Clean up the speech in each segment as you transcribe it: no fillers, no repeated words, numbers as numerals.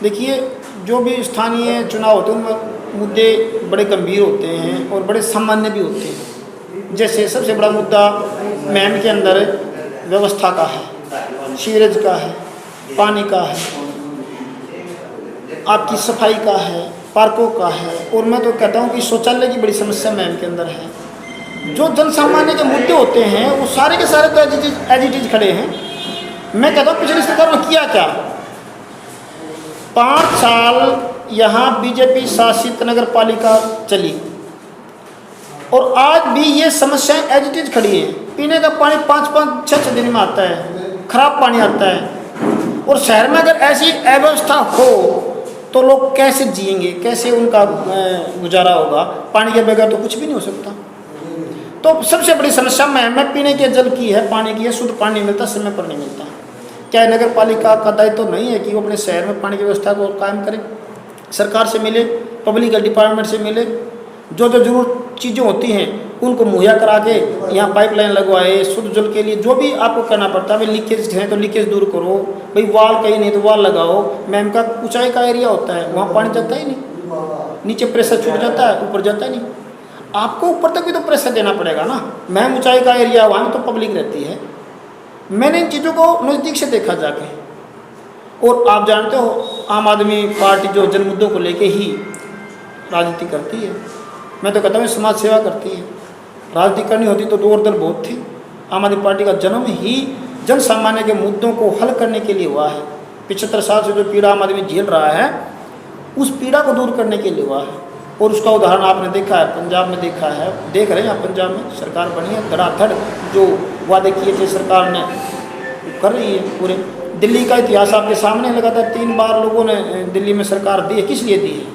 देखिए, जो भी स्थानीय चुनाव होते हैं उनमें मुद्दे बड़े गंभीर होते हैं और बड़े सामान्य भी होते हैं। जैसे सबसे बड़ा मुद्दा महम के अंदर व्यवस्था का है, सीवरेज का है, पानी का है, आपकी सफाई का है, पार्कों का है, और मैं तो कहता हूँ कि शौचालय की बड़ी समस्या महम के अंदर है। जो जन सामान्य के मुद्दे होते हैं वो सारे के सारे तो एज इट इज खड़े हैं। मैं कहता हूँ पिछली सरकार ने किया क्या? 5 साल यहाँ बीजेपी शासित नगर पालिका चली और आज भी ये समस्याएं एज इट इज खड़ी हैं। पीने का पानी 5-5, 6-6 दिन में आता है, खराब पानी आता है। और शहर में अगर ऐसी अव्यवस्था हो तो लोग कैसे जिएंगे, कैसे उनका गुजारा होगा? पानी के बगैर तो कुछ भी नहीं हो सकता। तो सबसे बड़ी समस्या में पीने के जल की है, पानी की है। शुद्ध पानी नहीं मिलता, समय पर नहीं मिलता। क्या नगर पालिका का दायित्व तो नहीं है कि वो अपने शहर में पानी की व्यवस्था को कायम करे? सरकार से मिले, पब्लिक डिपार्टमेंट से मिले, जो जो जरूर चीज़ें होती हैं उनको मुहैया करा के यहाँ पाइपलाइन लगवाए, शुद्ध जल के लिए जो भी आपको करना पड़ता है। भाई लीकेज है तो लीकेज दूर करो, भाई वाल कहीं नहीं तो वाल लगाओ। मैम का ऊंचाई का एरिया होता है, वहाँ पानी जाता ही नहीं, नीचे प्रेशर छूट जाता है, ऊपर जाता नहीं। आपको ऊपर तक भी तो प्रेशर देना पड़ेगा ना। मैम ऊंचाई का एरिया, वहाँ में तो पब्लिक रहती है। मैंने इन चीज़ों को नज़दीक से देखा जाके। और आप जानते हो आम आदमी पार्टी जो जन मुद्दों को लेके ही राजनीति करती है। मैं तो कहता हूँ समाज सेवा करती है। राजनीति करनी होती तो दो और दल बहुत थी। आम आदमी पार्टी का जन्म ही जन सामान्य के मुद्दों को हल करने के लिए हुआ है। 75 साल से जो पीड़ा आम आदमी झेल रहा है उस पीड़ा को दूर करने के लिए हुआ है। और उसका उदाहरण आपने देखा है, पंजाब में देखा है, देख रहे हैं आप। पंजाब में सरकार बनी है, धड़ाधड़ जो वादे किए थे सरकार ने कर रही है पूरे। दिल्ली का इतिहास आपके सामने लगातार 3 बार लोगों ने दिल्ली में सरकार दी है। किस लिए दी है?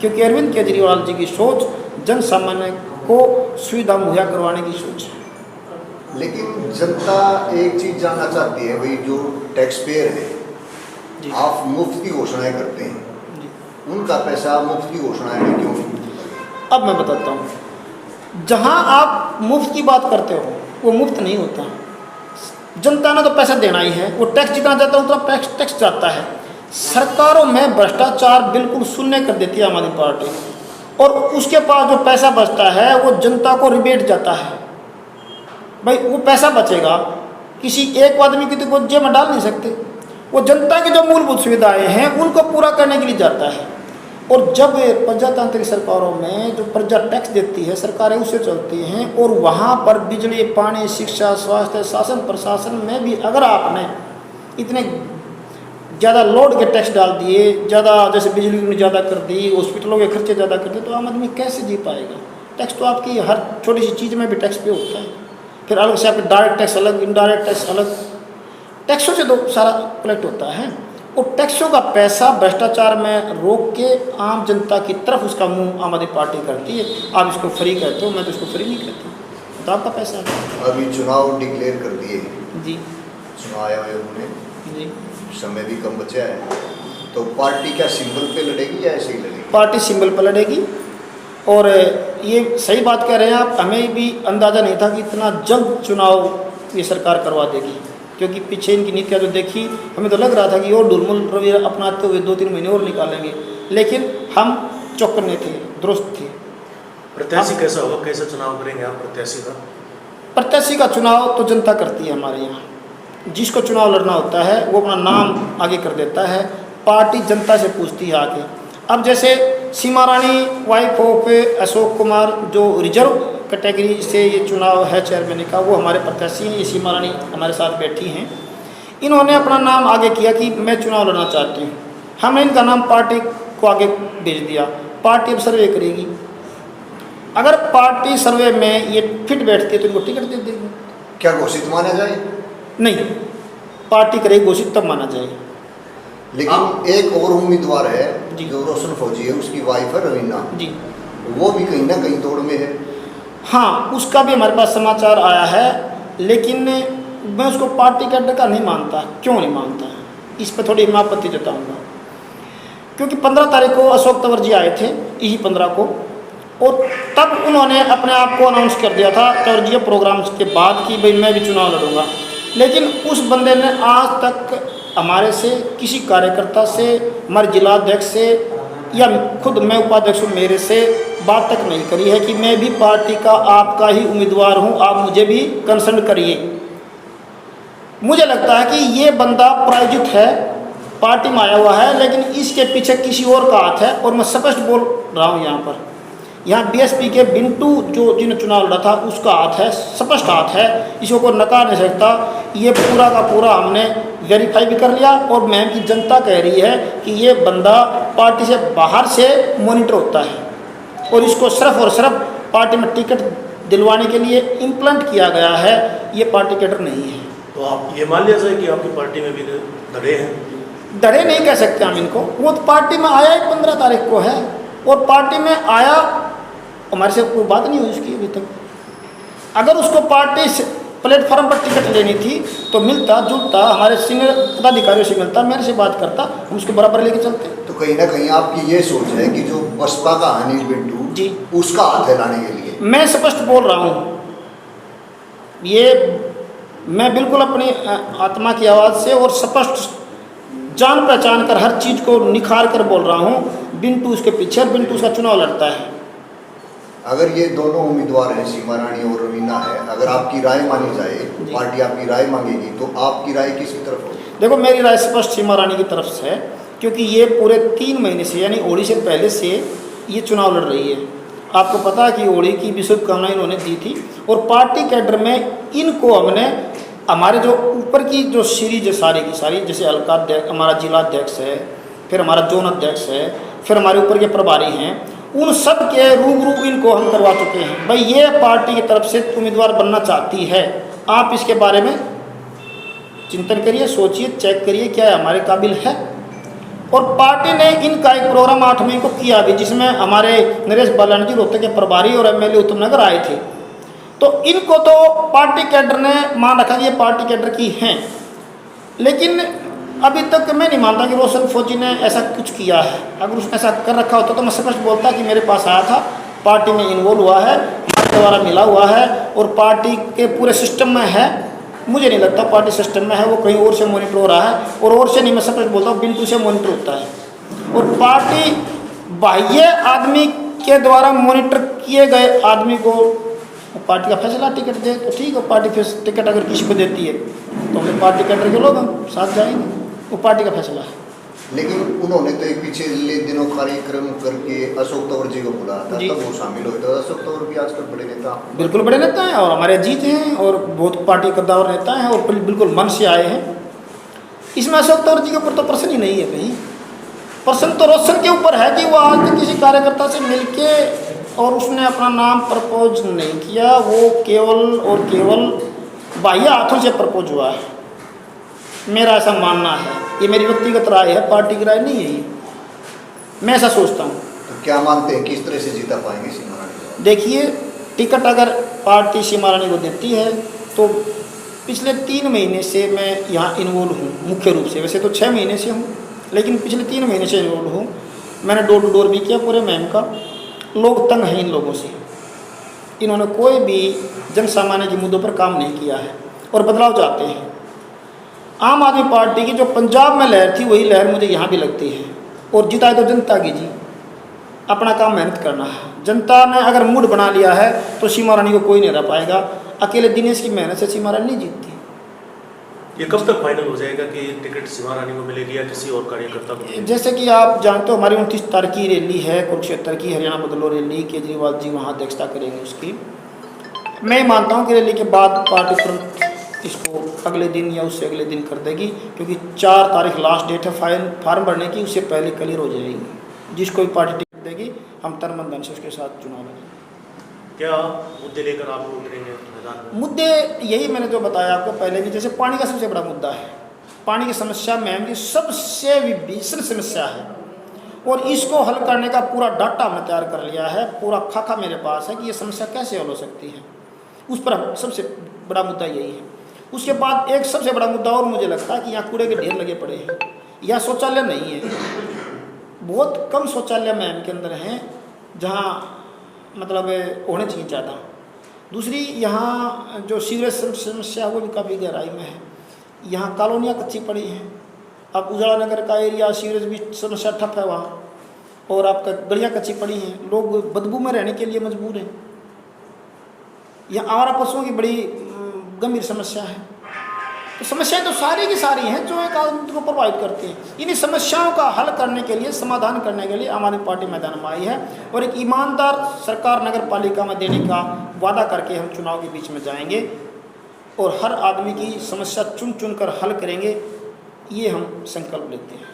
क्योंकि अरविंद केजरीवाल जी की सोच जन सामान्य को सुविधा मुहैया करवाने की सोच है। लेकिन जनता एक चीज़ जानना चाहती है, भाई जो टैक्स पेयर है, आप मुफ्त की घोषणाएं करते हैं, उनका पैसा मुफ्त की घोषणाएं में क्यों? अब मैं बताता हूँ, जहाँ आप मुफ्त की बात करते हो वो मुफ्त नहीं होता। जनता ने तो पैसा देना ही है। वो टैक्स जितना जाता है उतना टैक्स जाता है। सरकारों में भ्रष्टाचार बिल्कुल शून्य कर देती है आम आदमी पार्टी, और उसके पास जो पैसा बचता है वो जनता को रिबेट जाता है। भाई वो पैसा बचेगा किसी एक आदमी की तो जेब में डाल नहीं सकते। वो जनता की जो मूलभूत सुविधाएं हैं उनको पूरा करने के लिए जाता है। और जब प्रजातांत्रिक सरकारों में जो प्रजा टैक्स देती है, सरकारें उससे चलती हैं, और वहाँ पर बिजली, पानी, शिक्षा, स्वास्थ्य, शासन प्रशासन में भी अगर आपने इतने ज़्यादा लोड के टैक्स डाल दिए, ज़्यादा जैसे बिजली में ज़्यादा कर दी, हॉस्पिटलों के खर्चे ज़्यादा कर दिए, तो आम आदमी कैसे जी पाएगा? टैक्स तो आपकी हर छोटी सी चीज़ में भी टैक्स पे होता है। फिर अलग से आपके डायरेक्ट टैक्स अलग, इनडायरेक्ट टैक्स अलग। टैक्सों से तो सारा कलेक्ट होता है। और टैक्सों का पैसा भ्रष्टाचार में रोक के आम जनता की तरफ उसका मुंह आम आदमी पार्टी करती है। आप इसको फ्री कहते हो, मैं तो इसको फ्री नहीं कहता, तो आपका पैसा है। अभी चुनाव डिक्लेयर कर दिए जी, चुनाव आयोग ने, जी, समय भी कम बचा है, तो पार्टी क्या सिंबल पे लड़ेगी या ऐसे ही लड़ेगी? पार्टी सिंबल पर लड़ेगी। और ये सही बात कह रहे हैं आप। हमें भी अंदाज़ा नहीं था कि इतना जल्द चुनाव ये सरकार करवा देगी, क्योंकि पीछे इनकी नीतियाँ जो देखी हमें तो लग रहा था कि और डुलमुल रवैया अपनाते हुए 2-3 महीने और निकालेंगे, लेकिन हम चौकन्ने थे, दुरुस्त थे। प्रत्याशी कैसा होगा, कैसा चुनाव करेंगे आप प्रत्याशी का? प्रत्याशी का चुनाव तो जनता करती है हमारे यहाँ। जिसको चुनाव लड़ना होता है वो अपना नाम आगे कर देता है, पार्टी जनता से पूछती है आगे। अब जैसे सीमा रानी वाइफ ऑफ अशोक कुमार जो रिजर्व कैटेगरी से ये चुनाव है चेयरमैन का, वो हमारे प्रत्याशी हैं। ये सीमा रानी हमारे साथ बैठी हैं। इन्होंने अपना नाम आगे किया कि मैं चुनाव लड़ना चाहती हूँ। हमने इनका नाम पार्टी को आगे भेज दिया। पार्टी अब सर्वे करेगी। अगर पार्टी सर्वे में ये फिट बैठती है तो इनको टिकट दे देगी। क्या घोषित माना जाए? नहीं, पार्टी करेगी घोषित तब माना जाएगा। लेकिन एक और उम्मीदवार है जो रोशन फौजी है, उसकी वाइफ है रवीना जी, वो भी कहीं ना कहीं दौड़ में है। हाँ, उसका भी हमारे पास समाचार आया है, लेकिन मैं उसको पार्टी का अड्डा नहीं मानता। क्यों नहीं मानता? इस पर थोड़ी मैं आपत्ति जताऊँगा। क्योंकि 15 तारीख को अशोक तंवर जी आए थे, यही 15 को, और तब उन्होंने अपने आप को अनाउंस कर दिया था तंवर जी प्रोग्राम के बाद कि भाई मैं भी चुनाव लड़ूंगा। लेकिन उस बंदे ने आज तक हमारे से किसी कार्यकर्ता से, हमारे जिलाध्यक्ष से या खुद मैं उपाध्यक्ष हूँ, मेरे से बात तक नहीं करी है कि मैं भी पार्टी का आपका ही उम्मीदवार हूँ, आप मुझे भी कंसर्न करिए। मुझे लगता है कि ये बंदा प्रायोजित है, पार्टी में आया हुआ है, लेकिन इसके पीछे किसी और का हाथ है। और मैं स्पष्ट बोल रहा हूँ यहाँ बीएसपी के बिंटू जिन्हें चुनाव लड़ा था उसका हाथ है, स्पष्ट हाथ है, इसको कोई नकार नहीं सकता। ये पूरा का पूरा हमने वेरीफाई भी कर लिया और मैम की जनता कह रही है कि ये बंदा पार्टी से बाहर से मॉनिटर होता है और इसको सिर्फ और सिर्फ पार्टी में टिकट दिलवाने के लिए इम्प्लांट किया गया है, ये पार्टी कैडर नहीं है। तो आप ये मान लिया जाए कि आपकी पार्टी में भी धड़े हैं? धड़े नहीं कह सकते हम इनको, वो तो पार्टी में आया ही 15 तारीख को है और पार्टी में आया, हमारे से कोई बात नहीं हुई उसकी अभी तक। अगर उसको पार्टी से प्लेटफॉर्म पर टिकट लेनी थी तो मिलता जुलता, हमारे सीनियर पदाधिकारियों से मिलता, मेरे से बात करता, हम उसको बराबर लेके चलते। तो कहीं ना कहीं आपकी ये सोच है कि जो बसपा का अनिल बिंटू जी उसका हाथ है लाने के लिए? मैं स्पष्ट बोल रहा हूँ, ये मैं बिल्कुल अपनी आत्मा की आवाज़ से और स्पष्ट जान पहचान कर हर चीज़ को निखार कर बोल रहा हूँ, बिंटू उसके पीछे और बिंटू उसका चुनाव लड़ता है। अगर ये दोनों उम्मीदवार हैं, सीमा रानी और रवीना है, अगर आपकी राय मानी जाए, पार्टी आपकी राय मांगेगी, तो आपकी राय किसकी तरफ होगी? देखो, मेरी राय स्पष्ट सीमा रानी की तरफ से है, क्योंकि ये पूरे 3 महीने से यानी होली से पहले से ये चुनाव लड़ रही है। आपको पता है कि होली की भी शुभकामनाएं इन्होंने दी थी और पार्टी कैडर में इनको हमने हमारे जो ऊपर की जो सीरीज है सारी की सारी, जैसे हल्का हमारा जिलाध्यक्ष है, फिर हमारा जोन अध्यक्ष है, फिर हमारे ऊपर के प्रभारी हैं, उन सब के रूबरू इनको हम करवा चुके हैं। भाई ये पार्टी की तरफ से उम्मीदवार बनना चाहती है, आप इसके बारे में चिंतन करिए, सोचिए, चेक करिए क्या हमारे काबिल है। और पार्टी ने इनका एक प्रोग्राम 8 मई को किया भी, जिसमें हमारे नरेश बालानी जी रोहतक के प्रभारी और एमएलए उत्तम नगर आए थे। तो इनको तो पार्टी कैडर ने मान रखा कि ये पार्टी कैडर की हैं, लेकिन अभी तक मैं नहीं मानता कि रोशन फौजी ने ऐसा कुछ किया है। अगर उसने ऐसा कर रखा होता तो मैं स्पष्ट बोलता कि मेरे पास आया था, पार्टी में इन्वॉल्व हुआ है, आपके द्वारा मिला हुआ है और पार्टी के पूरे सिस्टम में है। मुझे नहीं लगता पार्टी सिस्टम में है, वो कहीं और से मॉनिटर हो रहा है। और से नहीं, मैं स्पष्ट बोलता हूँ, बिंटू से मॉनिटर होता है। और पार्टी बाह्य आदमी के द्वारा मॉनिटर किए गए आदमी को पार्टी का फैसला टिकट दे तो ठीक है। पार्टी टिकट अगर किसी को देती है तो हम पार्टी कैडर के लोग हम साथ जाएंगे, वो पार्टी का फैसला है। लेकिन उन्होंने तो एक पिछले दिनों कार्यक्रम करके अशोक तंवर जी को बुलाया था, तब वो शामिल हुए। तो अशोक तंवर भी आजकल बड़े नेता, बिल्कुल बड़े नेता हैं और हमारे अजीत हैं और बहुत पार्टी कद्दावर नेता हैं और बिल्कुल मन से आए हैं। इसमें अशोक तंवर जी के ऊपर तो प्रश्न ही नहीं है। कहीं प्रश्न तो रोशन के ऊपर है कि वो आज तक किसी कार्यकर्ता से मिलके और उसने अपना नाम प्रपोज नहीं किया, वो केवल और केवल बाह्य हाथों से प्रपोज हुआ है। मेरा ऐसा मानना है, ये मेरी व्यक्तिगत राय है, पार्टी की राय नहीं है ये, मैं ऐसा सोचता हूँ। तो क्या मानते हैं किस तरह से जीता पाएंगे सीमा रानी? देखिए, टिकट अगर पार्टी सीमा रानी को देती है तो पिछले 3 महीने से मैं यहाँ इन्वॉल्व हूँ मुख्य रूप से। वैसे तो 6 महीने से हूँ, लेकिन पिछले 3 महीने से इन्वॉल्व हूँ। मैंने डोर टू डोर भी किया पूरे मैम का। लोग तंग हैं इन लोगों से, इन्होंने कोई भी जन सामान्य के मुद्दों पर काम नहीं किया है और बदलाव चाहते हैं। आम आदमी पार्टी की जो पंजाब में लहर थी वही लहर मुझे यहाँ भी लगती है। और जीता है तो जनता की जी, अपना काम मेहनत करना है। जनता ने अगर मूड बना लिया है तो सीमा रानी को कोई नहीं रह पाएगा। अकेले दिनेश की मेहनत से सीमा रानी नहीं जीतती। ये कब तक फाइनल हो जाएगा कि टिकट सीमा रानी को मिलेगी या किसी और कार्यकर्ता को? जैसे कि आप जानते हो, हमारी 29 तारीख की रैली है कुरुक्षेत्र की, हरियाणा बदलो रैली, केजरीवाल जी वहाँ अध्यक्षता करेंगे उसकी। मैं मानता हूँ कि रैली के बाद पार्टी तुरंत इसको अगले दिन या उससे अगले दिन कर देगी, क्योंकि 4 तारीख लास्ट डेट है फार्म भरने की, उससे पहले क्लियर हो जाएगी। जिसको भी पार्टी टिकट देगी हम तन मन धन से उसके साथ चुनाव लड़ेंगे। क्या मुद्दे लेकर आप उतरेंगे मैदान में? मुद्दे यही मैंने जो बताया आपको पहले भी, जैसे पानी का सबसे बड़ा मुद्दा है। पानी की समस्या मैम की सबसे विभीषण समस्या है और इसको हल करने का पूरा डाटा हमने तैयार कर लिया है, पूरा खाका मेरे पास है कि ये समस्या कैसे हल हो सकती है। उस पर सबसे बड़ा मुद्दा यही है। उसके बाद एक सबसे बड़ा मुद्दा और मुझे लगता है कि यहाँ कूड़े के ढेर लगे पड़े हैं, यहाँ शौचालय नहीं है। बहुत कम शौचालय मैम के अंदर हैं जहाँ मतलब होने चाहिए ज़्यादा। दूसरी, यहाँ जो सीवरेज समस्या वो भी काफ़ी गहराई में है। यहाँ कॉलोनियाँ कच्ची पड़ी हैं, अब उजाला नगर का एरिया सीवरेज भी समस्या ठप है वहाँ, और आपका गलियाँ कच्ची पड़ी हैं, लोग बदबू में रहने के लिए मजबूर हैं। यहाँ आवारा पशुओं की बड़ी गंभीर समस्या है। तो समस्याएं तो सारी की सारी हैं जो एक आदमी को प्रभावित करती हैं। इन्हीं समस्याओं का हल करने के लिए, समाधान करने के लिए आम आदमी पार्टी मैदान में आई है और एक ईमानदार सरकार नगर पालिका में देने का वादा करके हम चुनाव के बीच में जाएंगे और हर आदमी की समस्या चुन चुन कर हल करेंगे, ये हम संकल्प लेते हैं।